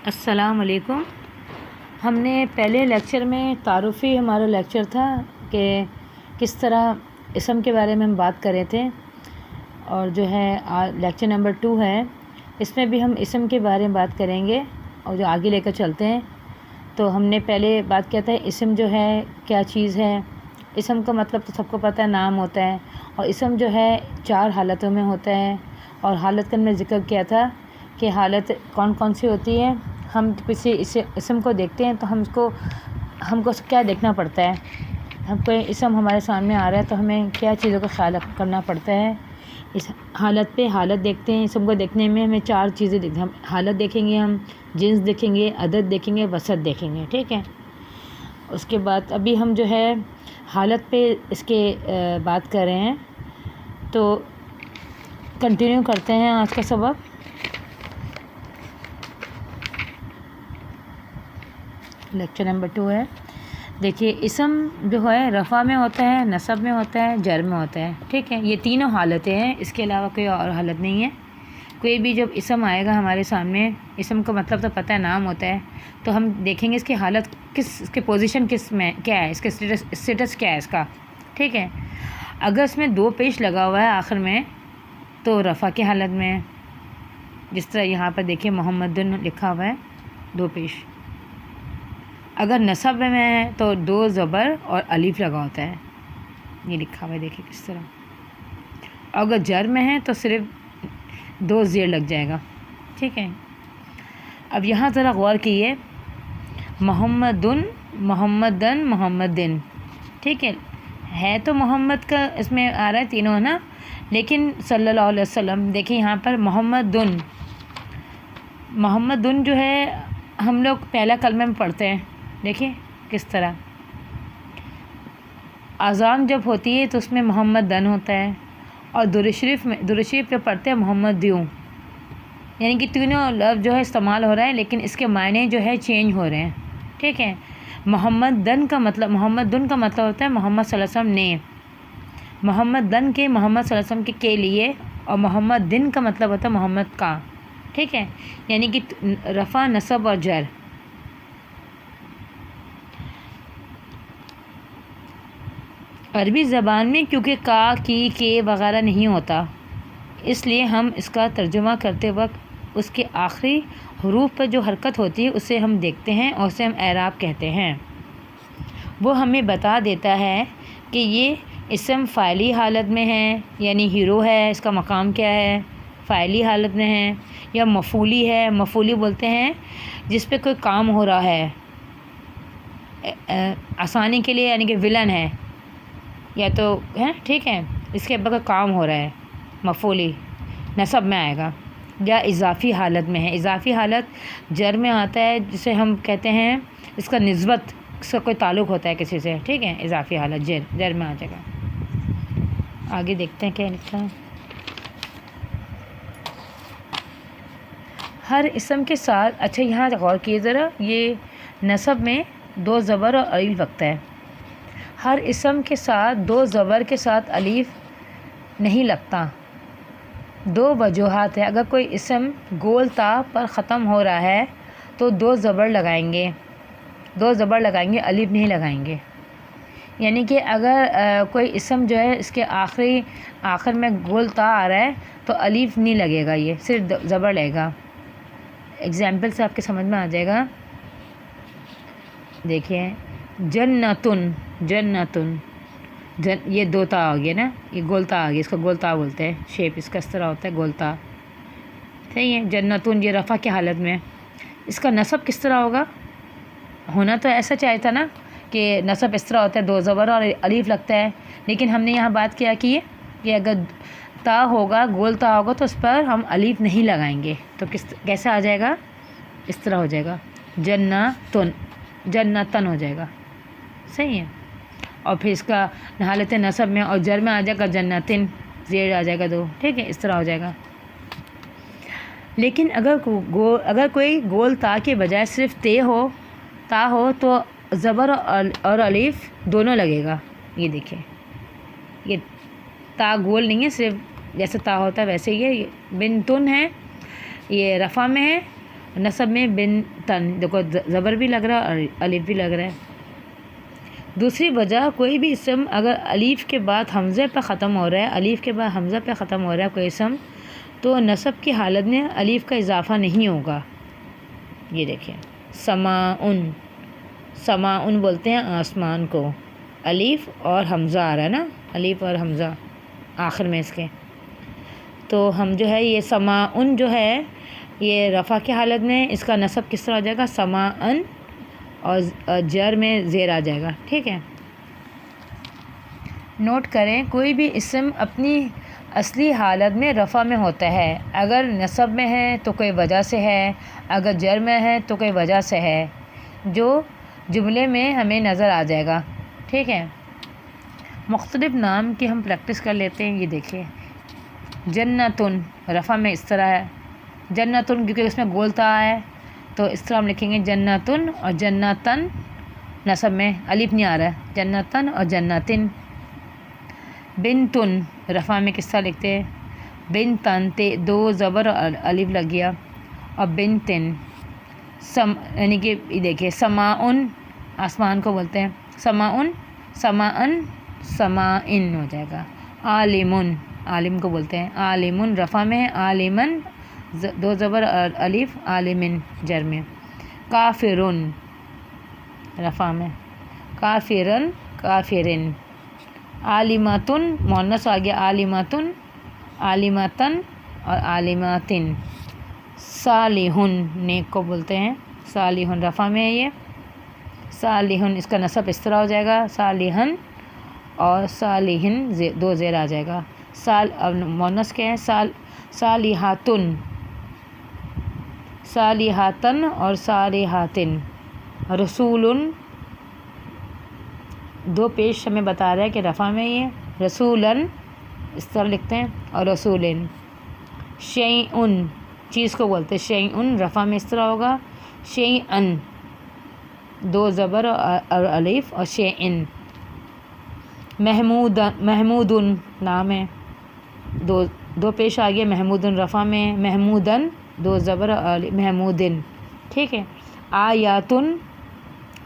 السلام علیکم۔ ہم نے پہلے لیکچر میں تعارفی ہمارا لیکچر تھا کہ کس طرح اسم کے بارے میں ہم بات کر رہے تھے، اور جو ہے لیکچر نمبر 2 ہے، اس میں بھی ہم اسم کے بارے میں بات کریں گے اور جو آگے لے کر چلتے ہیں۔ تو ہم نے پہلے بات کیا تھا اسم جو ہے کیا چیز ہے۔ اسم کا مطلب تو سب کو پتہ ہے، نام ہوتا ہے، اور اسم جو ہے 4 حالتوں میں ہوتا ہے، اور حالت کا میں ذکر کیا تھا کہ حالت کون کون سی ہوتی ہے۔ ہم کسی اسم کو دیکھتے ہیں تو ہم کو کیا دیکھنا پڑتا ہے، ہم کوئی اسم ہمارے سامنے آ رہا ہے تو ہمیں کیا چیزوں کا خیال کرنا پڑتا ہے۔ اس حالت پہ حالت دیکھتے ہیں، اسم کو دیکھنے میں ہمیں 4 چیزیں ہم حالت دیکھیں گے، ہم جنس دیکھیں گے، عدد دیکھیں گے، وسط دیکھیں گے، ٹھیک ہے۔ اس کے بعد ابھی ہم جو ہے حالت پہ اس کے بات کر رہے ہیں، تو کنٹینیو کرتے ہیں آج کا سبق۔ لیکچر نمبر 2 ہے۔ دیکھیے اسم جو ہے رفع میں ہوتا ہے، نصب میں ہوتا ہے، جر میں ہوتا ہے، ٹھیک ہے۔ یہ تینوں حالتیں ہیں، اس کے علاوہ کوئی اور حالت نہیں ہے۔ کوئی بھی جب اسم آئے گا ہمارے سامنے، اسم کا مطلب تو پتہ ہے نام ہوتا ہے، تو ہم دیکھیں گے اس کی حالت اس کے پوزیشن کس میں کیا ہے، اس کے اسٹیٹس کیا ہے اس کا، ٹھیک ہے۔ اگر اس میں 2 پیش لگا ہوا ہے آخر میں تو رفع کی حالت میں ہے، جس طرح یہاں پر دیکھیے محمد لکھا ہوا ہے 2 پیش۔ اگر نصب میں ہے تو 2 زبر اور الف لگا ہوتا ہے، یہ لکھا ہوا ہے دیکھیے کس طرح۔ اگر جر میں ہے تو صرف 2 زیر لگ جائے گا، ٹھیک ہے۔ اب یہاں ذرا غور کیے، محمدن، محمدن، محمدن، ٹھیک ہے تو محمد کا اس میں آ رہا ہے تینوں نا، لیکن صلی اللہ علیہ وسلم دیکھیں یہاں پر محمدن، محمدن جو ہے ہم لوگ پہلا کلمہ میں پڑھتے ہیں، دیکھیں کس طرح اذان جب ہوتی ہے تو اس میں محمد دن ہوتا ہے، اور درود شریف پہ پڑھتے ہیں محمد دیوں، یعنی کہ تینوں لفظ جو ہے استعمال ہو رہا ہے، لیکن اس کے معنی جو ہے چینج ہو رہے ہیں، ٹھیک ہے۔ محمد دن کا مطلب ہوتا ہے محمد صلی اللہ علیہ وسلم نے، محمد دن کے محمد صلی اللہ علیہ وسلم کے لیے، اور محمد دن کا مطلب ہوتا ہے محمد کا، ٹھیک ہے، یعنی کہ رفع، نصب اور جر۔ عربی زبان میں کیونکہ کا، کی، کے وغیرہ نہیں ہوتا، اس لیے ہم اس کا ترجمہ کرتے وقت اس کے آخری حروف پر جو حرکت ہوتی ہے اسے ہم دیکھتے ہیں اور اسے ہم اعراب کہتے ہیں۔ وہ ہمیں بتا دیتا ہے کہ یہ اسم فاعلی حالت میں ہے، یعنی ہیرو ہے، اس کا مقام کیا ہے، فاعلی حالت میں ہے، یا مفعولی ہے۔ مفعولی بولتے ہیں جس پہ کوئی کام ہو رہا ہے آسانی کے لیے، یعنی کہ ولن ہے یا تو ہے، ٹھیک ہے، اس کے اوپر کام ہو رہا ہے، مفعولی نصب میں آئے گا، یا اضافی حالت میں ہے۔ اضافی حالت جر میں آتا ہے، جسے ہم کہتے ہیں اس کا نسبت، اس کا کوئی تعلق ہوتا ہے کسی سے، ٹھیک ہے، اضافی حالت جر میں آ جائے گا۔ آگے دیکھتے ہیں کیا لکھا ہے۔ ہر اسم کے ساتھ، اچھا یہاں غور کیے ذرا، یہ نصب میں 2 زبر اور الف لگتا ہے۔ ہر اسم کے ساتھ 2 زبر کے ساتھ الف نہیں لگتا۔ 2 وجوہات ہیں۔ اگر کوئی اسم گول تا پر ختم ہو رہا ہے تو 2 زبر لگائیں گے، 2 زبر لگائیں گے، الف نہیں لگائیں گے۔ یعنی کہ اگر کوئی اسم جو ہے اس کے آخر میں گول تا آ رہا ہے تو الف نہیں لگے گا، یہ صرف زبر لگے گا۔ ایگزامپل سے آپ کے سمجھ میں آ جائے گا، دیکھیں جنتن، جنتن، یہ 2 تا آ گیا نا، یہ گولتا آ گیا، اس کو گولتا بولتے ہیں، شیپ اس کا اس طرح ہوتا ہے گولتا، صحیح ہے۔ جنتن یہ رفع کی حالت میں، اس کا نصب کس طرح ہوگا؟ ہونا تو ایسا چاہیے تھا نا کہ نصب اس طرح ہوتا ہے، 2 زبر اور الف لگتا ہے، لیکن ہم نے یہاں بات کیا کہ اگر تا ہوگا، گول تا ہوگا تو اس پر ہم الف نہیں لگائیں گے، تو کیسے آ جائے گا؟ اس طرح ہو جائے گا، جنتن، جنتن ہو جائے گا، صحیح ہے۔ اور پھر اس کا حالت نصب میں اور جر میں آ جائے گا جنتن، زیر آ جائے گا 2، ٹھیک ہے، اس طرح ہو جائے گا۔ لیکن اگر کوئی گول تا کے بجائے صرف تا ہو تو زبر اور الف دونوں لگے گا۔ یہ دیکھیں، یہ تا گول نہیں ہے، صرف جیسے تا ہوتا ہے ویسے ہی ہے۔ بنتن ہے، یہ رفع میں ہے، نصب میں بن تن، دیکھو زبر بھی لگ رہا ہے اور الف بھی لگ رہا ہے۔ دوسری وجہ، کوئی بھی اسم اگر الف کے بعد حمزے پہ ختم ہو رہا ہے، الف کے بعد حمزہ پہ ختم ہو رہا ہے کوئی اسم، تو نصب کی حالت میں الف کا اضافہ نہیں ہوگا۔ یہ دیکھیں سماعن، سماعن بولتے ہیں آسمان کو، الف اور حمزہ آ رہا ہے نا، الف اور حمزہ آخر میں اس کے، تو ہم جو ہے یہ سماعن جو ہے یہ رفع کی حالت میں اس کا نصب کس طرح ہو جائے گا؟ سماعن، اور جر میں زیر آ جائے گا، ٹھیک ہے۔ نوٹ کریں کوئی بھی اسم اپنی اصلی حالت میں رفع میں ہوتا ہے، اگر نصب میں ہے تو کوئی وجہ سے ہے، اگر جر میں ہے تو کوئی وجہ سے ہے، جو جملے میں ہمیں نظر آ جائے گا، ٹھیک ہے۔ مختلف نام کی ہم پریکٹس کر لیتے ہیں۔ یہ دیکھیں جنتن، رفع میں اس طرح ہے جنتن، کیونکہ اس میں گولتا ہے تو اس طرح ہم لکھیں گے جنتن، اور جنتن نصب میں الف نہیں آ رہا ہے، جنتن اور جنتن۔ بنتن، رفع میں کس طرح لکھتے ہیں؟ بنتن، دو زبر اور الف لگ گیا، اور بنتن۔ یعنی کہ دیکھیے سماعن، آسمان کو بولتے ہیں سماعن، سماعن، سماعن ہو جائے گا۔ عالمن، عالم کو بولتے ہیں عالمن، رفع میں ہے، عالمن دو زبر اور الف، عالمن جر میں۔ کافرن، رفع میں، کافرن، کافرن۔ عالماتن، مؤنث آ گیا، عالماتن، عالماتن اور عالماتن۔ صالحن، نیک کو بولتے ہیں صالحن، رفع میں ہے یہ صالحن، اس کا نصب اس طرح ہو جائے گا صالحن، اور صالحن دو زیر آ جائے گا۔ مؤنث کیا ہے؟ صالحاتن، صالحاتن اور صالحاتن۔ رسولن، دو پیش ہمیں بتا رہا ہے کہ رفع میں یہ رسولن اس طرح لکھتے ہیں، اور رسولن۔ شیئن، چیز کو بولتے ہیں شیئن، رفع میں اس طرح ہوگا شیئن، دو زبر اور الف، اور شیئن۔ محمودن، نام ہے، دو پیش آ گیا، محمودن رفع میں، محمودن دو زبر اور محمودن، ٹھیک ہے۔ آیاتن،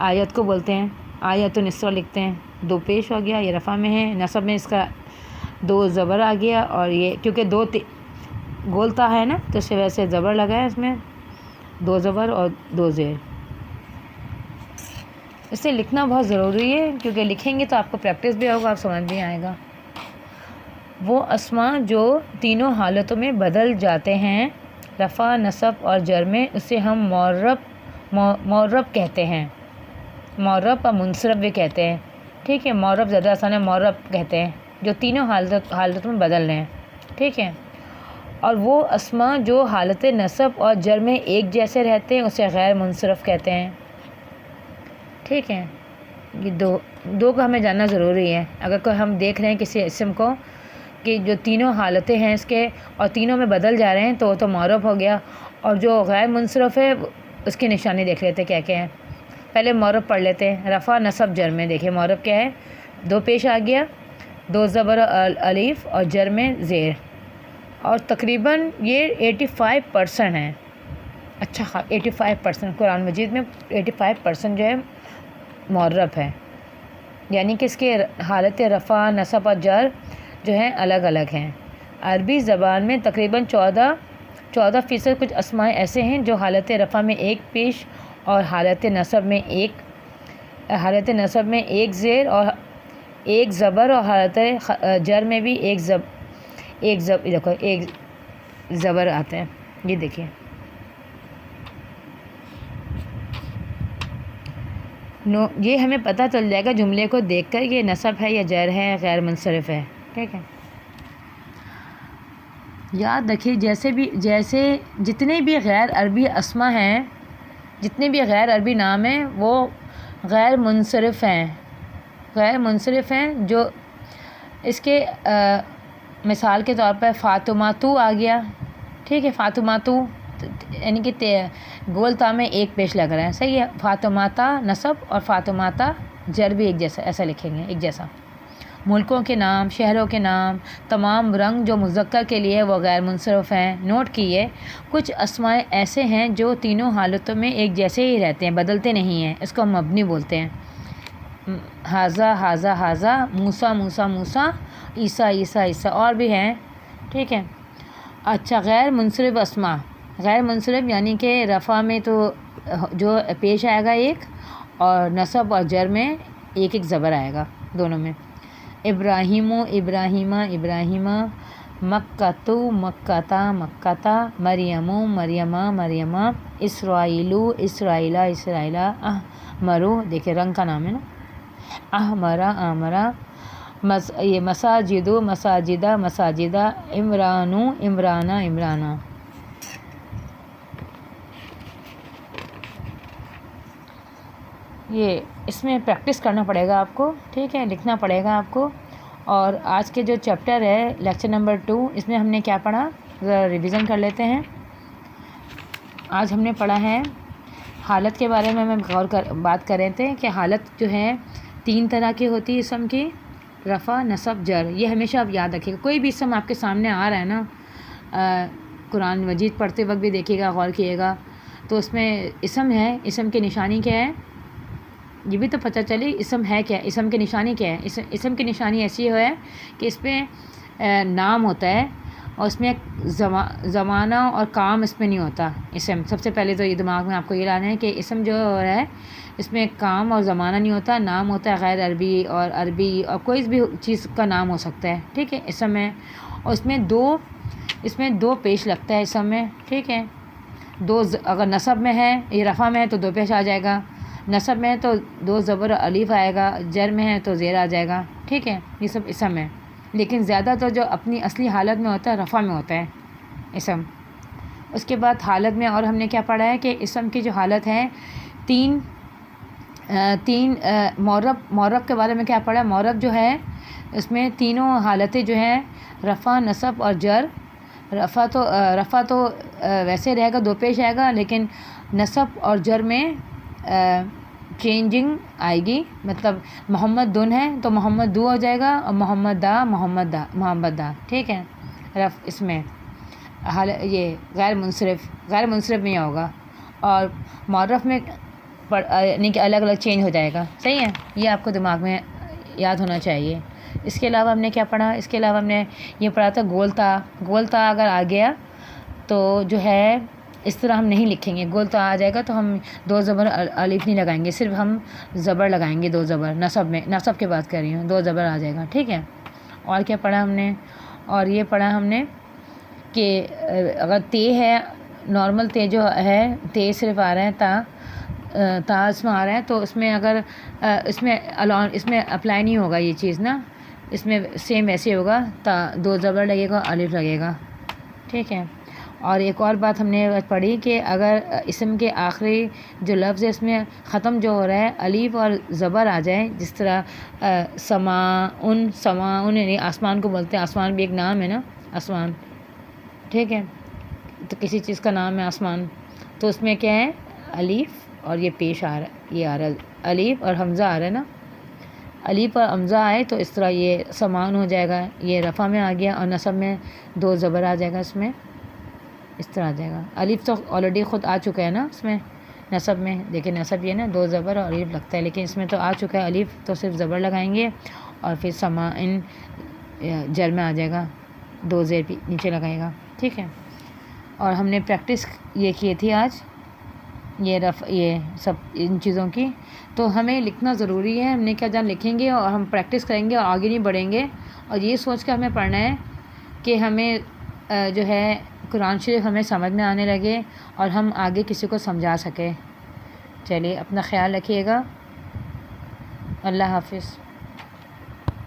آیت کو بولتے ہیں آیتن، اس طرح لکھتے ہیں، دو پیش ہو گیا، یہ رفع میں ہے، نصب میں اس کا دو زبر آ گیا، اور یہ کیونکہ دو گولتا ہے نا تو اس وجہ سے زبر لگا ہے اس میں، دو زبر اور دو زیر۔ اسے لکھنا بہت ضروری ہے، کیونکہ لکھیں گے تو آپ کو پریکٹس بھی ہوگا، آپ سمجھ بھی آئے گا۔ وہ اسماء جو تینوں حالتوں میں بدل جاتے ہیں، رفع، نصب اور جر میں، اسے ہم معرب کہتے ہیں، معرب اور منصرف بھی کہتے ہیں، ٹھیک ہے۔ معرب زیادہ آسان ہے، معرب کہتے ہیں جو تینوں حالتوں میں بدل رہے ہیں، ٹھیک ہے۔ اور وہ اسماء جو حالت نصب اور جر میں ایک جیسے رہتے ہیں اسے غیر منصرف کہتے ہیں، ٹھیک ہے۔ یہ دو کو ہمیں جاننا ضروری ہے۔ اگر کوئی ہم دیکھ رہے ہیں کسی اسم کو کہ جو تینوں حالتیں ہیں اس کے اور تینوں میں بدل جا رہے ہیں تو وہ تو معرب ہو گیا، اور جو غیر منصرف ہے اس کی نشانی دیکھ لیتے کیا کیا ہے۔ پہلے معرب پڑھ لیتے ہیں، رفع، نصب، جر میں دیکھیں معرب کیا ہے، دو پیش آ گیا، دو زبر الف، اور جر میں زیر، اور تقریباً یہ 85% ہیں، اچھا 85% قرآن مجید میں 85% جو ہے معرب ہے، یعنی کہ اس کے حالت رفع، نصب اور جر جو ہیں الگ الگ ہیں۔ عربی زبان میں تقریباً 14% کچھ اسماء ایسے ہیں جو حالت رفع میں ایک پیش اور حالت نصب میں ایک زیر اور ایک زبر، اور حالت جر میں بھی ایک زبر آتے ہیں۔ یہ دیکھیں یہ ہمیں پتہ چل جائے گا جملے کو دیکھ کر یہ نصب ہے یا جر ہے، غیر منصرف ہے، ٹھیک ہے۔ یاد رکھیے جیسے جتنے بھی غیر عربی اسماء ہیں، جتنے بھی غیر عربی نام ہیں وہ غیر منصرف ہیں، جو اس کے مثال کے طور پر فاطماتو آ گیا، ٹھیک ہے، فاطماتو یعنی کہ گولتا میں ایک پیش لگ رہا ہے، صحیح ہے، فاطماتا نصب اور فاطماتا جر بھی ایک جیسا، ایسا لکھیں گے ایک جیسا۔ ملکوں کے نام، شہروں کے نام، تمام رنگ جو مذکر کے لیے وہ غیر منصرف ہیں۔ نوٹ کیے کچھ اسماء ایسے ہیں جو تینوں حالتوں میں ایک جیسے ہی رہتے ہیں، بدلتے نہیں ہیں، اس کو ہم مبنی بولتے ہیں۔ حاذا حاذا حاذا، موسیٰ موسیٰ موسیٰ، عیسیٰ عیسیٰ عیسیٰ، اور بھی ہیں، ٹھیک ہے۔ اچھا، غیر منصرف اسماء، غیر منصرف یعنی کہ رفع میں تو جو پیش آئے گا ایک، اور نصب اور جر میں ایک ایک زبر آئے گا دونوں میں۔ ابراہیم ابراہیمہ ابراہیمہ، مکۃ مکۃ مکۃ، مریم مریمہ مریمہ، اسرائیل اسرائیلہ اسرائیلہ، احمر، دیکھیں رنگ کا نام ہے نا، احمر احمرہ، یہ مساجد مساجدہ مساجدہ، عمران عمرانہ عمرانہ۔ یہ اس میں پریکٹس کرنا پڑے گا آپ کو، ٹھیک ہے، لکھنا پڑے گا آپ کو۔ اور آج کے جو چیپٹر ہے لیکچر نمبر 2، اس میں ہم نے کیا پڑھا، ذرا ریویژن کر لیتے ہیں۔ آج ہم نے پڑھا ہے حالت کے بارے میں، ہم بات کر رہے تھے کہ حالت جو ہے 3 طرح کی ہوتی ہے اسم کی، رفع نصب جر۔ یہ ہمیشہ آپ یاد رکھیے گا، کوئی بھی اسم آپ کے سامنے آ رہا ہے نا، قرآن مجید پڑھتے وقت بھی دیکھیے گا، غور کیے گا، تو اس میں اسم ہے، اسم کی نشانی کیا ہے، یہ بھی تو پتہ چلے اسم ہے کیا، اسم کی نشانی کیا ہے۔ اسم کی نشانی ایسی ہے کہ اس میں نام ہوتا ہے، اور اس میں زمانہ اور کام اس میں نہیں ہوتا۔ اسم سب سے پہلے تو یہ دماغ میں آپ کو یہ لانا ہے کہ اسم جو ہے اس میں کام اور زمانہ نہیں ہوتا، نام ہوتا ہے غیر عربی اور عربی، اور کوئی بھی چیز کا نام ہو سکتا ہے، ٹھیک ہے، اسم ہے۔ اور اس میں دو پیش لگتا ہے اسم میں، ٹھیک ہے، اگر نصب میں ہے، یہ رفع میں ہے تو 2 پیش آ جائے گا، نصب میں ہے تو 2 زبر الف آئے گا، جر میں ہے تو زیر آ جائے گا، ٹھیک ہے، یہ سب اسم ہے۔ لیکن زیادہ تو جو اپنی اصلی حالت میں ہوتا ہے رفع میں ہوتا ہے اسم۔ اس کے بعد حالت میں اور ہم نے کیا پڑھا ہے کہ اسم کی جو حالت ہے تین معرب کے بارے میں کیا پڑھا ہے۔ معرب جو ہے اس میں تینوں حالتیں جو ہیں رفع نصب اور جر۔ رفع تو ویسے رہے گا، 2 پیش آئے گا، لیکن نصب اور جر میں چینجنگ آئے گی، مطلب محمد دن ہے تو محمد دو ہو جائے گا، اور محمد دا محمد دا، ٹھیک ہے۔ اس میں یہ غیر منصرف میں ہوگا، اور معرف میں یعنی کہ الگ الگ چینج ہو جائے گا، صحیح ہے، یہ آپ کو دماغ میں یاد ہونا چاہیے۔ اس کے علاوہ ہم نے کیا پڑھا، اس کے علاوہ ہم نے یہ پڑھا تھا گولتا اگر آ گیا تو جو ہے اس طرح ہم نہیں لکھیں گے، گولتا آ جائے گا تو ہم 2 زبر الف نہیں لگائیں گے، صرف ہم زبر لگائیں گے، 2 زبر نصب کی بات کر رہی ہوں، 2 زبر آ جائے گا، ٹھیک ہے۔ اور کیا پڑھا ہم نے، اور یہ پڑھا ہم نے کہ اگر تے ہے، نارمل تے جو ہے، تے صرف آ رہا ہے، تا اس میں آ رہا ہے، تو اس میں اگر اس میں اپلائی نہیں ہوگا یہ چیز نا، اس میں سیم ایسے ہوگا، 2 زبر لگے گا، الف لگے گا، ٹھیک ہے۔ اور ایک اور بات ہم نے پڑھی کہ اگر اسم کے آخری جو لفظ ہے اس میں ختم جو ہو رہا ہے الف اور زبر آ جائے، جس طرح سماعن یعنی آسمان کو بولتے ہیں، آسمان بھی ایک نام ہے نا، آسمان، ٹھیک ہے، تو کسی چیز کا نام ہے آسمان، تو اس میں کیا ہے الف اور یہ پیش آ رہا ہے، یہ آ رہا ہے الف اور حمزہ آ رہا ہے نا، الف اور حمزہ آئے تو اس طرح یہ سمان ہو جائے گا، یہ رفع میں آ گیا، اور نصب میں 2 زبر آ جائے گا، اس میں اس طرح آ جائے گا۔ الف تو آلریڈی خود آ چکا ہے نا اس میں نصب میں، دیکھیں نصب یہ نا 2 زبر اور الف لگتا ہے، لیکن اس میں تو آ چکا ہے الف، تو صرف زبر لگائیں گے، اور پھر سماعن جر میں آ جائے گا، 2 زیر بھی نیچے لگائے گا، ٹھیک ہے۔ اور ہم نے پریکٹس یہ کی تھی آج، یہ سب ان چیزوں کی، تو ہمیں لکھنا ضروری ہے، ہم نے کیا جان لکھیں گے اور ہم پریکٹس کریں گے اور آگے نہیں بڑھیں گے، اور یہ سوچ کے ہمیں پڑھنا ہے کہ ہمیں جو ہے قرآن شریف ہمیں سمجھ میں آنے لگے اور ہم آگے کسی کو سمجھا سکیں۔ چلیے اپنا خیال رکھیے گا، اللہ حافظ۔